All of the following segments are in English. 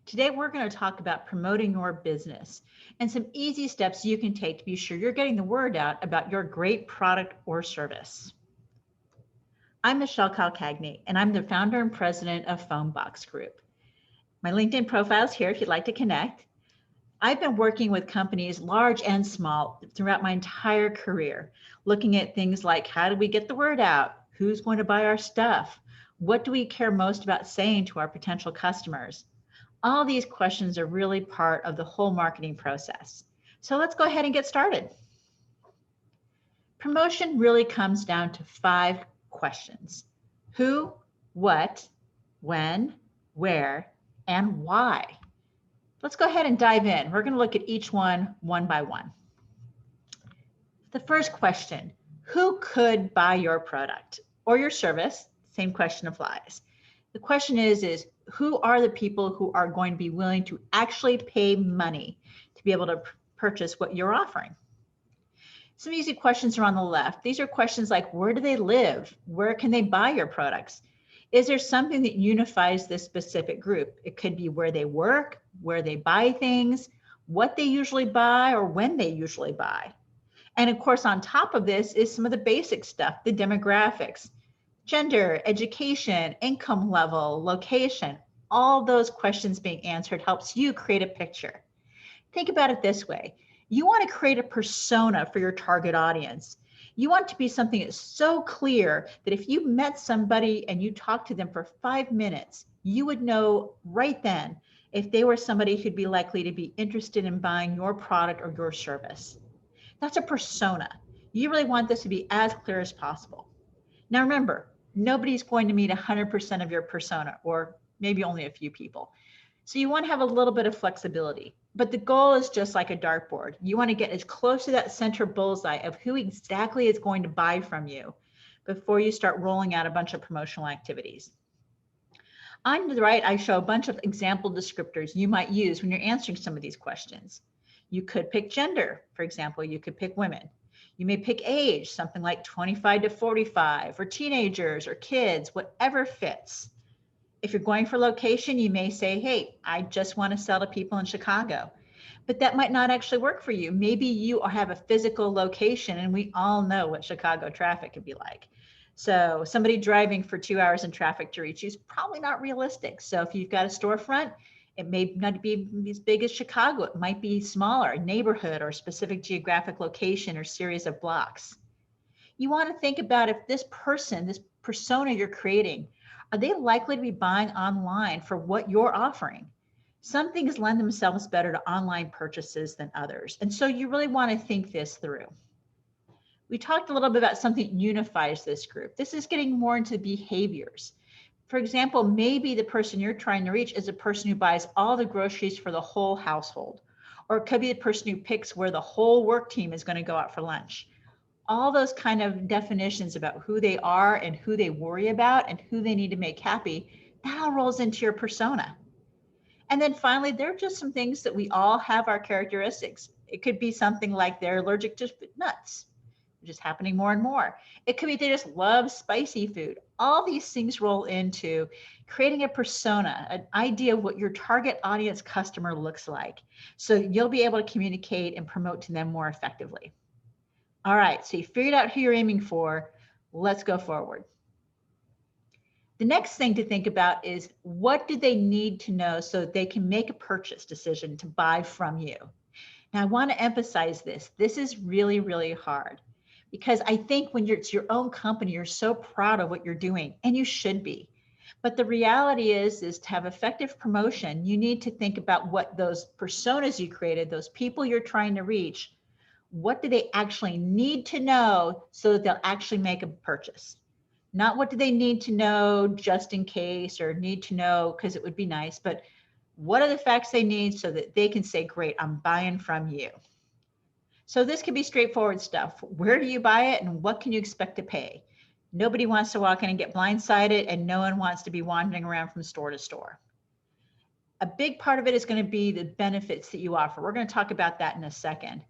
Today, we're going to talk about promoting your business and some easy steps you can take to be sure you're getting the word out about your great product or service. I'm Michelle Calcagni, and I'm the founder and president of Phonebox Group. My LinkedIn profile is here if you'd like to connect. I've been working with companies large and small throughout my entire career, looking at things like how do we get the word out? Who's going to buy our stuff? What do we care most about saying to our potential customers? All these questions are really part of the whole marketing process. So let's go ahead and get started. Promotion really comes down to 5 questions: who, what, when, where, and why. Let's go ahead and dive in. We're going to look at each one by one. The first question: who could buy your product or your service? Same question applies. The question is who are the people who are going to be willing to actually pay money to be able to purchase what you're offering? Some easy questions are on the left. These are questions like, where do they live? Where can they buy your products? Is there something that unifies this specific group? It could be where they work, where they buy things, what they usually buy, or when they usually buy. And of course, on top of this is some of the basic stuff, the demographics. Gender, education, income level, location, all those questions being answered helps you create a picture. Think about it this way. You want to create a persona for your target audience. You want to be something that's so clear that if you met somebody and you talked to them for 5 minutes, you would know right then if they were somebody who'd be likely to be interested in buying your product or your service. That's a persona. You really want this to be as clear as possible. Now remember, nobody's going to meet 100% of your persona, or maybe only a few people. So you want to have a little bit of flexibility, but the goal is just like a dartboard. You want to get as close to that center bullseye of who exactly is going to buy from you before you start rolling out a bunch of promotional activities. On the right, I show a bunch of example descriptors you might use when you're answering some of these questions. You could pick gender. For example, you could pick women. You may pick age, something like 25 to 45, or teenagers or kids, whatever fits. If you're going for location, you may say, hey, I just want to sell to people in Chicago. But that might not actually work for you. Maybe you have a physical location, and we all know what Chicago traffic can be like. So somebody driving for 2 hours in traffic to reach you is probably not realistic. So if you've got a storefront, it may not be as big as Chicago. It might be smaller, a neighborhood or specific geographic location or series of blocks. You want to think about if this person, this persona you're creating, are they likely to be buying online for what you're offering? Some things lend themselves better to online purchases than others. And so you really want to think this through. We talked a little bit about something that unifies this group. This is getting more into behaviors. For example, maybe the person you're trying to reach is a person who buys all the groceries for the whole household, or it could be the person who picks where the whole work team is going to go out for lunch. All those kind of definitions about who they are and who they worry about and who they need to make happy, that all rolls into your persona. And then finally, there are just some things that we all have our characteristics. It could be something like they're allergic to nuts, which is happening more and more. It could be they just love spicy food. All these things roll into creating a persona, an idea of what your target audience customer looks like. So you'll be able to communicate and promote to them more effectively. All right, so you figured out who you're aiming for. Let's go forward. The next thing to think about is, what do they need to know so that they can make a purchase decision to buy from you? Now, I want to emphasize this. This is really, really hard, because I think when it's your own company, you're so proud of what you're doing, and you should be. But the reality is to have effective promotion, you need to think about what those personas you created, those people you're trying to reach, what do they actually need to know so that they'll actually make a purchase? Not what do they need to know just in case, or need to know because it would be nice, but what are the facts they need so that they can say, great, I'm buying from you. So this can be straightforward stuff. Where do you buy it and what can you expect to pay? Nobody wants to walk in and get blindsided, and no one wants to be wandering around from store to store. A big part of it is going to be the benefits that you offer. We're going to talk about that in a second.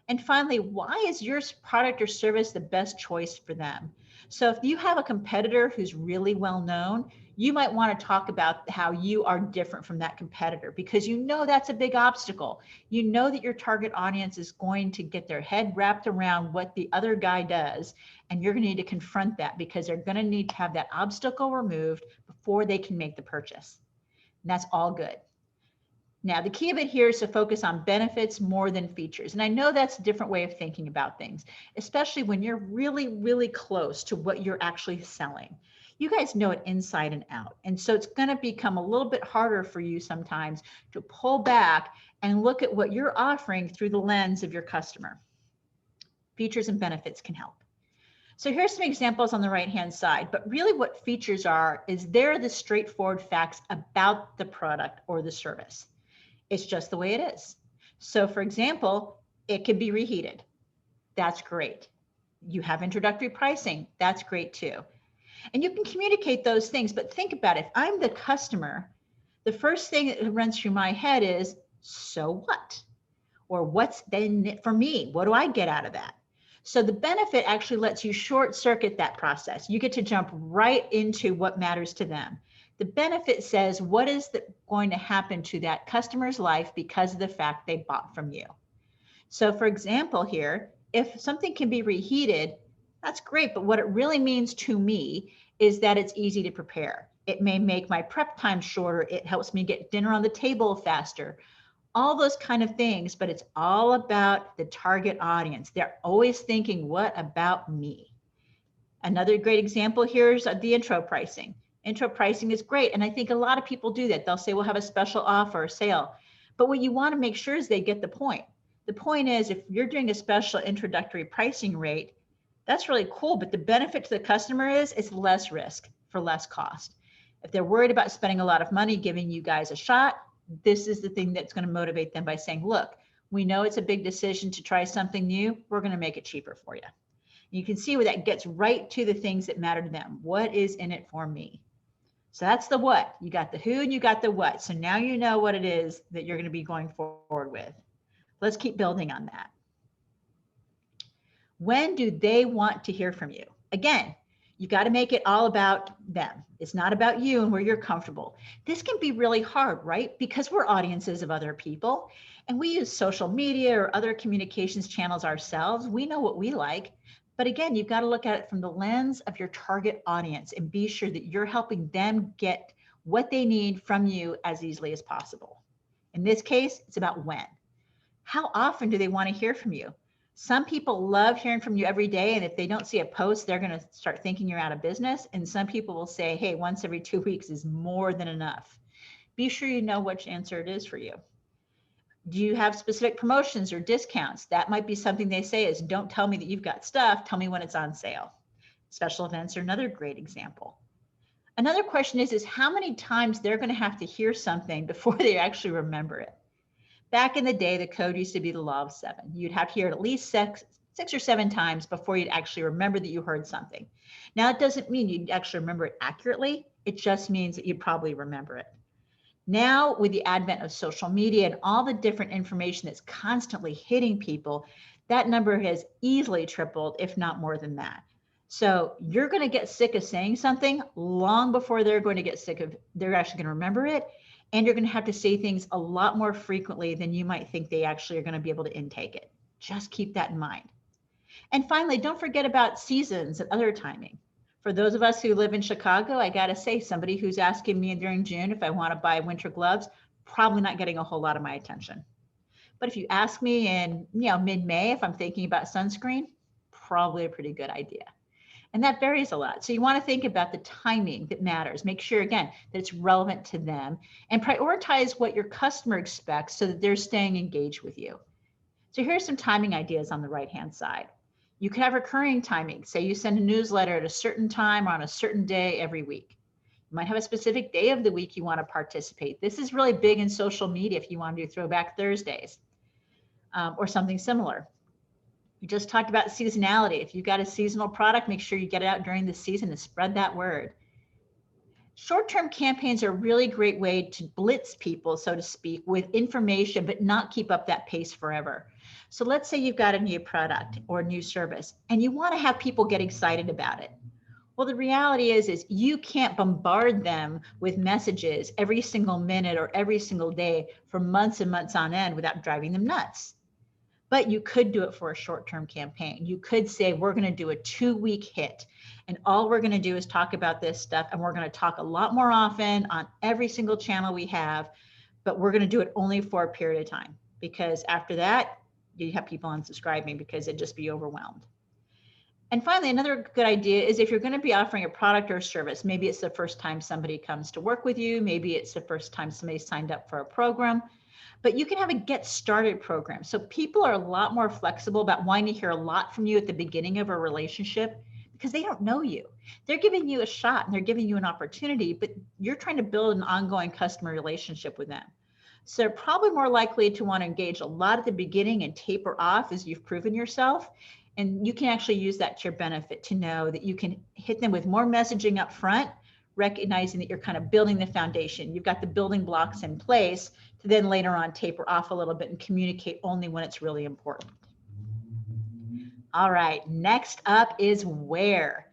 And finally, why is your product or service the best choice for them? So if you have a competitor who's really well known, you might want to talk about how you are different from that competitor, because you know that's a big obstacle. You know that your target audience is going to get their head wrapped around what the other guy does, and you're going to need to confront that because they're going to need to have that obstacle removed before they can make the purchase. And that's all good. Now, the key of it here is to focus on benefits more than features. And I know that's a different way of thinking about things, especially when you're really, really close to what you're actually selling. You guys know it inside and out. And so it's going to become a little bit harder for you sometimes to pull back and look at what you're offering through the lens of your customer. Features and benefits can help. So here's some examples on the right-hand side, but really what features are is they're the straightforward facts about the product or the service. It's just the way it is. So for example, it could be reheated. That's great. You have introductory pricing. That's great too. And you can communicate those things, but think about it. If I'm the customer, the first thing that runs through my head is, so what? Or what's then for me? What do I get out of that? So the benefit actually lets you short circuit that process. You get to jump right into what matters to them. The benefit says, what is going to happen to that customer's life because of the fact they bought from you? So for example here, if something can be reheated, that's great. But what it really means to me is that it's easy to prepare. It may make my prep time shorter. It helps me get dinner on the table faster. All those kind of things, but it's all about the target audience. They're always thinking, what about me? Another great example here is the intro pricing. Intro pricing is great. And I think a lot of people do that. They'll say, we'll have a special offer or sale. But what you want to make sure is they get the point. The point is, if you're doing a special introductory pricing rate, that's really cool. But the benefit to the customer is it's less risk for less cost. If they're worried about spending a lot of money giving you guys a shot, this is the thing that's going to motivate them by saying, look, we know it's a big decision to try something new. We're going to make it cheaper for you. You can see where that gets right to the things that matter to them. What is in it for me? So that's the what. You got the who and you got the what. So now you know what it is that you're going to be going forward with. Let's keep building on that. When do they want to hear from you? Again, you got to make it all about them. It's not about you and where you're comfortable. This can be really hard, right? Because we're audiences of other people and we use social media or other communications channels ourselves. We know what we like. But again, you've got to look at it from the lens of your target audience and be sure that you're helping them get what they need from you as easily as possible. In this case, it's about when. How often do they want to hear from you? Some people love hearing from you every day. And if they don't see a post, they're going to start thinking you're out of business. And some people will say, hey, once every 2 weeks is more than enough. Be sure you know which answer it is for you. Do you have specific promotions or discounts? That might be something they say is, don't tell me that you've got stuff, tell me when it's on sale. Special events are another great example. Another question is how many times they're going to have to hear something before they actually remember it? Back in the day, the code used to be the law of 7. You'd have to hear it at least six or 7 times before you'd actually remember that you heard something. Now, it doesn't mean you'd actually remember it accurately. It just means that you'd probably remember it. Now, with the advent of social media and all the different information that's constantly hitting people, that number has easily tripled, if not more than that. So you're going to get sick of saying something long before they're going to get sick of, they're actually going to remember it. And you're going to have to say things a lot more frequently than you might think they actually are going to be able to intake it. Just keep that in mind. And finally, don't forget about seasons and other timing. For those of us who live in Chicago, I got to say, somebody who's asking me during June if I want to buy winter gloves, probably not getting a whole lot of my attention. But if you ask me in mid-May, if I'm thinking about sunscreen, probably a pretty good idea. And that varies a lot. So you want to think about the timing that matters. Make sure, again, that it's relevant to them and prioritize what your customer expects so that they're staying engaged with you. So here's some timing ideas on the right-hand side. You could have recurring timing. Say you send a newsletter at a certain time or on a certain day every week. You might have a specific day of the week you want to participate. This is really big in social media if you want to do Throwback Thursdays or something similar. We just talked about seasonality. If you've got a seasonal product, make sure you get it out during the season and spread that word. Short-term campaigns are a really great way to blitz people, so to speak, with information, but not keep up that pace forever. So let's say you've got a new product or a new service and you want to have people get excited about it. Well, the reality is you can't bombard them with messages every single minute or every single day for months and months on end without driving them nuts. But you could do it for a short-term campaign. You could say, we're going to do a 2-week hit, and all we're going to do is talk about this stuff, and we're going to talk a lot more often on every single channel we have, but we're going to do it only for a period of time, because after that, you have people unsubscribing because they'd just be overwhelmed. And finally, another good idea is if you're going to be offering a product or a service, maybe it's the first time somebody comes to work with you, maybe it's the first time somebody signed up for a program, but you can have a get started program. So people are a lot more flexible about wanting to hear a lot from you at the beginning of a relationship because they don't know you. They're giving you a shot and they're giving you an opportunity, but you're trying to build an ongoing customer relationship with them. So they're probably more likely to want to engage a lot at the beginning and taper off as you've proven yourself. And you can actually use that to your benefit to know that you can hit them with more messaging up front, recognizing that you're kind of building the foundation. You've got the building blocks in place to then later on taper off a little bit and communicate only when it's really important. All right, next up is where.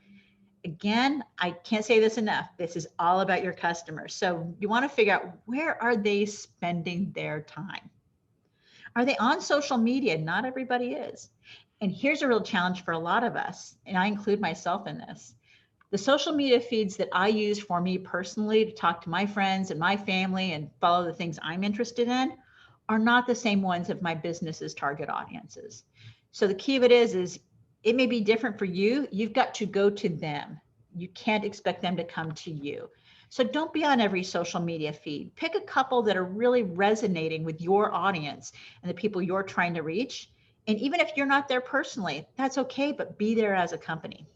Again, I can't say this enough. This is all about your customers. So you want to figure out, where are they spending their time? Are they on social media? Not everybody is. And here's a real challenge for a lot of us, and I include myself in this. The social media feeds that I use for me personally to talk to my friends and my family and follow the things I'm interested in are not the same ones of my business's target audiences. So the key of it is it may be different for you. You've got to go to them. You can't expect them to come to you. So don't be on every social media feed. Pick a couple that are really resonating with your audience and the people you're trying to reach. And even if you're not there personally, that's okay, but be there as a company.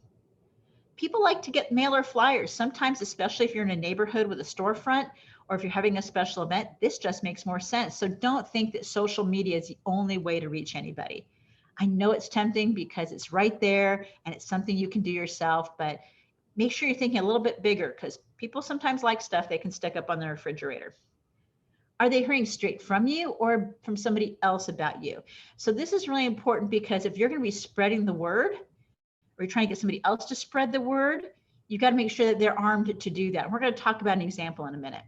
People like to get mailer flyers, sometimes, especially if you're in a neighborhood with a storefront or if you're having a special event, this just makes more sense. So don't think that social media is the only way to reach anybody. I know it's tempting because it's right there and it's something you can do yourself, but make sure you're thinking a little bit bigger because people sometimes like stuff they can stick up on their refrigerator. Are they hearing straight from you or from somebody else about you? So this is really important because if you're going to be spreading the word, or you're trying to get somebody else to spread the word, you've got to make sure that they're armed to do that. We're going to talk about an example in a minute.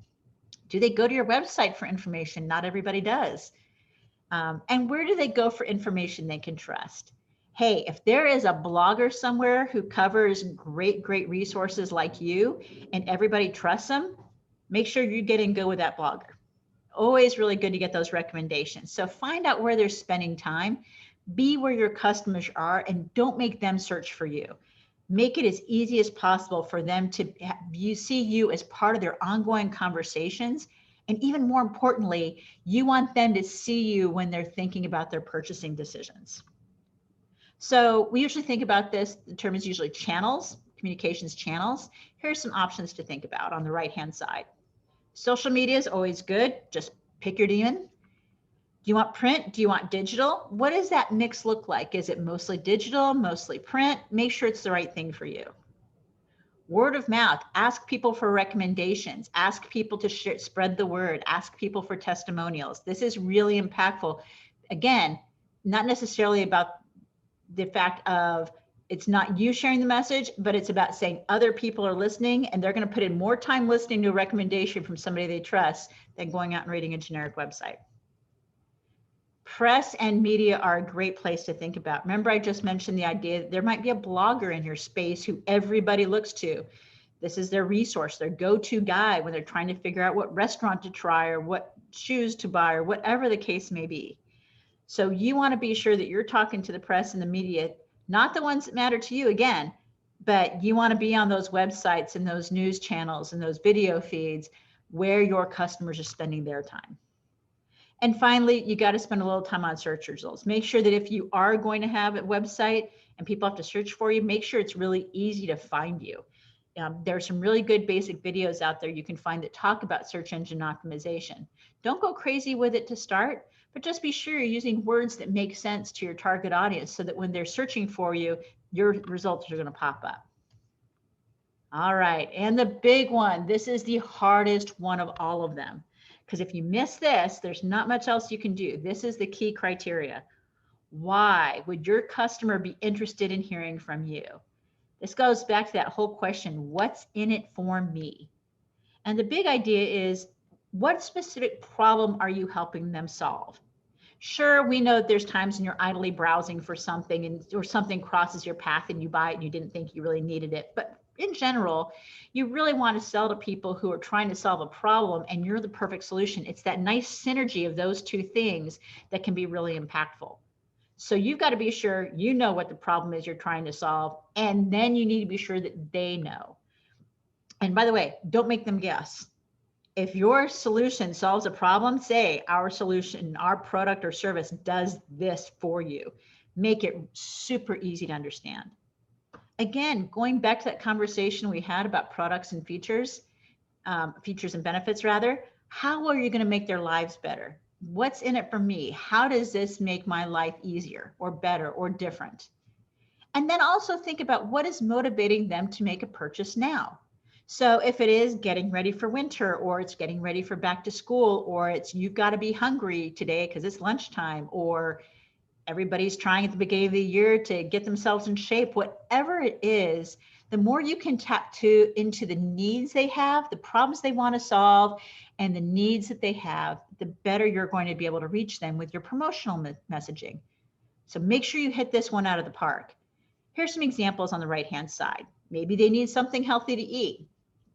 Do they go to your website for information? Not everybody does. And where do they go for information they can trust? Hey, if there is a blogger somewhere who covers great resources like you and everybody trusts them, make sure you get in good with that blogger. Always really good to get those recommendations. So find out where they're spending time. Be where your customers are and don't make them search for you. Make it as easy as possible for them to see you as part of their ongoing conversations. And even more importantly, you want them to see you when they're thinking about their purchasing decisions. So we usually think about this, the term is usually channels, communications channels. Here's some options to think about on the right-hand side. Social media is always good. Just pick your demon. Do you want print? Do you want digital? What does that mix look like? Is it mostly digital, mostly print? Make sure it's the right thing for you. Word of mouth, ask people for recommendations, ask people to share, spread the word, ask people for testimonials. This is really impactful. Again, not necessarily about the fact of it's not you sharing the message, but it's about saying other people are listening and they're going to put in more time listening to a recommendation from somebody they trust than going out and reading a generic website. Press and media are a great place to think about. Remember, I just mentioned the idea that there might be a blogger in your space who everybody looks to. This is their resource, their go-to guy when they're trying to figure out what restaurant to try or what shoes to buy or whatever the case may be. So you want to be sure that you're talking to the press and the media, not the ones that matter to you again, but you want to be on those websites and those news channels and those video feeds where your customers are spending their time. And finally, you got to spend a little time on search results. Make sure that if you are going to have a website and people have to search for you, make sure it's really easy to find you. There are some really good basic videos out there you can find that talk about search engine optimization. Don't go crazy with it to start, but just be sure you're using words that make sense to your target audience so that when they're searching for you, your results are going to pop up. All right, and the big one, this is the hardest one of all of them. Because if you miss this, there's not much else you can do. This is the key criteria. Why would your customer be interested in hearing from you? This goes back to that whole question, what's in it for me? And the big idea is, what specific problem are you helping them solve? Sure, we know that there's times when you're idly browsing for something and or something crosses your path and you buy it and you didn't think you really needed it. But in general, you really want to sell to people who are trying to solve a problem and you're the perfect solution. It's that nice synergy of those two things that can be really impactful. So you've got to be sure you know what the problem is you're trying to solve, and then you need to be sure that they know. And by the way, don't make them guess. If your solution solves a problem, say our solution, our product or service does this for you. Make it super easy to understand. Again, going back to that conversation we had about products and features and benefits rather, how are you going to make their lives better? What's in it for me? How does this make my life easier or better or different? And then also think about what is motivating them to make a purchase now. So if it is getting ready for winter, or it's getting ready for back to school, or it's you've got to be hungry today because it's lunchtime, or everybody's trying at the beginning of the year to get themselves in shape, whatever it is, the more you can tap into the needs they have, the problems they want to solve, and the needs that they have, the better you're going to be able to reach them with your promotional messaging. So make sure you hit this one out of the park. Here's some examples on the right-hand side. Maybe they need something healthy to eat.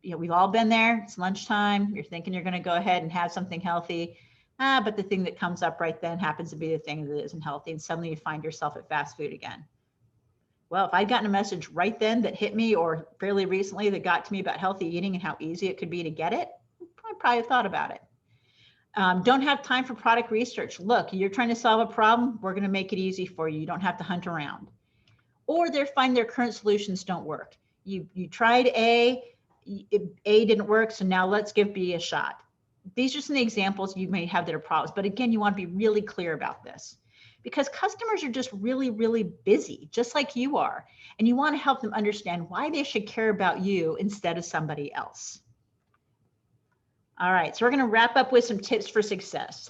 You know, we've all been there. It's lunchtime. You're thinking you're going to go ahead and have something healthy. But the thing that comes up right then happens to be the thing that isn't healthy. And suddenly you find yourself at fast food again. Well, if I'd gotten a message right then that hit me, or fairly recently that got to me about healthy eating and how easy it could be to get it, I probably thought about it. Don't have time for product research. Look, you're trying to solve a problem. We're going to make it easy for you. You don't have to hunt around. Or they find their current solutions don't work. You tried A didn't work, so now let's give B a shot. These are some examples you may have that are problems, but again, you want to be really clear about this because customers are just really, really busy, just like you are, and you want to help them understand why they should care about you instead of somebody else. All right, so we're going to wrap up with some tips for success.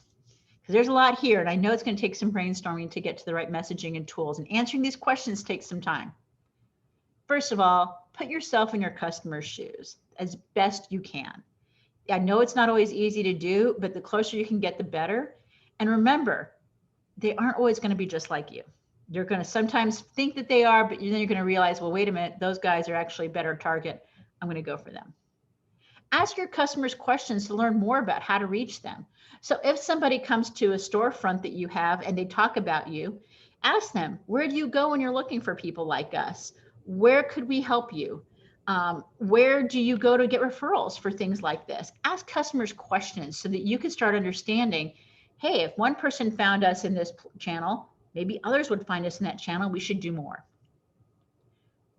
Because there's a lot here, and I know it's going to take some brainstorming to get to the right messaging and tools, and answering these questions takes some time. First of all, put yourself in your customer's shoes as best you can. I know it's not always easy to do, but the closer you can get, the better. And remember, they aren't always going to be just like you. You're going to sometimes think that they are, but then you're going to realize, well, wait a minute, those guys are actually a better target. I'm going to go for them. Ask your customers questions to learn more about how to reach them. So if somebody comes to a storefront that you have and they talk about you, ask them, where do you go when you're looking for people like us? Where could we help you? Where do you go to get referrals for things like this? Ask customers questions so that you can start understanding, hey, if one person found us in this channel, maybe others would find us in that channel. We should do more.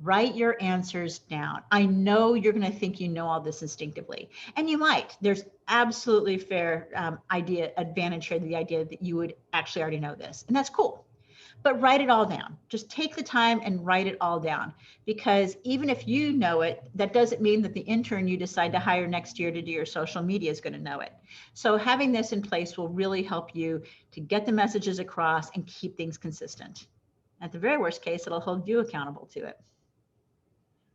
Write your answers down. I know you're going to think you know all this instinctively, and you might. There's absolutely fair advantage here, the idea that you would actually already know this, and that's cool. But write it all down. Just take the time and write it all down, because even if you know it, that doesn't mean that the intern you decide to hire next year to do your social media is going to know it. So having this in place will really help you to get the messages across and keep things consistent. At the very worst case, it'll hold you accountable to it.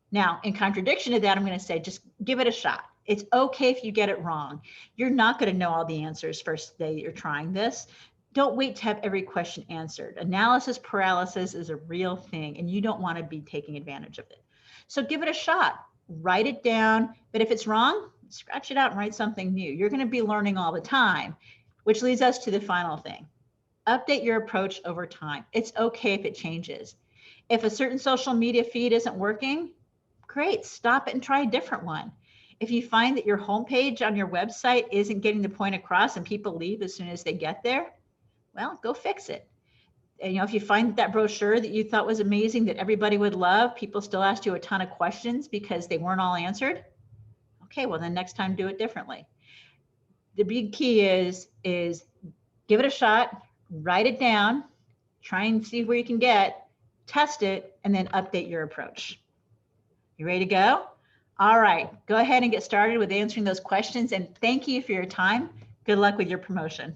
Now, in contradiction to that, I'm going to say, just give it a shot. It's okay if you get it wrong. You're not going to know all the answers first day you're trying this. Don't wait to have every question answered. Analysis paralysis is a real thing, and you don't want to be taking advantage of it. So give it a shot. Write it down. But if it's wrong, scratch it out and write something new. You're going to be learning all the time, which leads us to the final thing. Update your approach over time. It's okay if it changes. If a certain social media feed isn't working, great, stop it and try a different one. If you find that your homepage on your website isn't getting the point across and people leave as soon as they get there, well, go fix it. And, if you find that brochure that you thought was amazing, that everybody would love, people still asked you a ton of questions because they weren't all answered, okay, well then next time do it differently. The big key is give it a shot, write it down, try and see where you can get, test it, and then update your approach. You ready to go? All right, go ahead and get started with answering those questions, and thank you for your time. Good luck with your promotion.